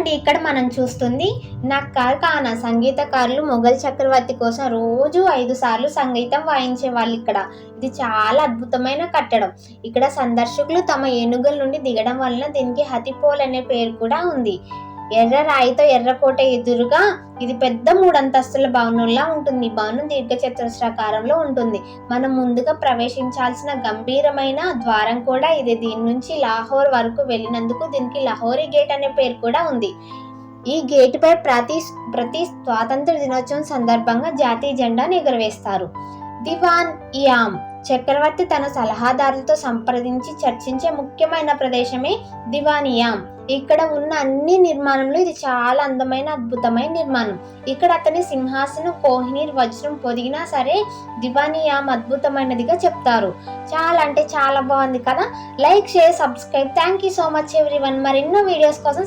ఇదేనండి ఇక్కడ మనం చూస్తుంది నక్కార్ ఖానా. సంగీతకారులు మొఘల్ చక్రవర్తి కోసం రోజు 5 సార్లు సంగీతం వాయించే వాళ్ళు ఇక్కడ. ఇది చాలా అద్భుతమైన కట్టడం. ఇక్కడ సందర్శకులు తమ ఏనుగుల నుండి దిగడం వలన దీనికి హతిపోల్ అనే పేరు కూడా ఉంది. ఎర్ర రాయితో ఎర్రకోట ఎదురుగా ఇది పెద్ద 3 అంతస్తుల భవనంలా ఉంటుంది. ఈ భవనం దీర్ఘచతురస్రాకారంలో ఉంటుంది. మనం ముందుగా ప్రవేశించాల్సిన గంభీరమైన ద్వారం కూడా ఇదే. దీని నుంచి లాహోర్ వరకు వెళ్ళినందుకు దీనికి లాహోరీ గేట్ అనే పేరు కూడా ఉంది. ఈ గేట్ పై ప్రతి స్వాతంత్ర దినోత్సవం సందర్భంగా జాతీయ జెండాను ఎగురవేస్తారు. దివాన్ ఇయామ్ చక్రవర్తి తన సలహాదారులతో సంప్రదించి చర్చించే ముఖ్యమైన ప్రదేశమే దివానియామ్. ఇక్కడ ఉన్న అన్ని నిర్మాణంలో ఇది చాలా అందమైన అద్భుతమైన నిర్మాణం. ఇక్కడ అతని సింహాసనం కోహినూర్ వజ్రం పొదిగినా సరే దివానియామ్ అద్భుతమైనదిగా చెప్తారు. చాలా అంటే చాలా బాగుంది కదా. Like, share, subscribe. Thank you so much everyone. మరెన్నో వీడియోస్ కోసం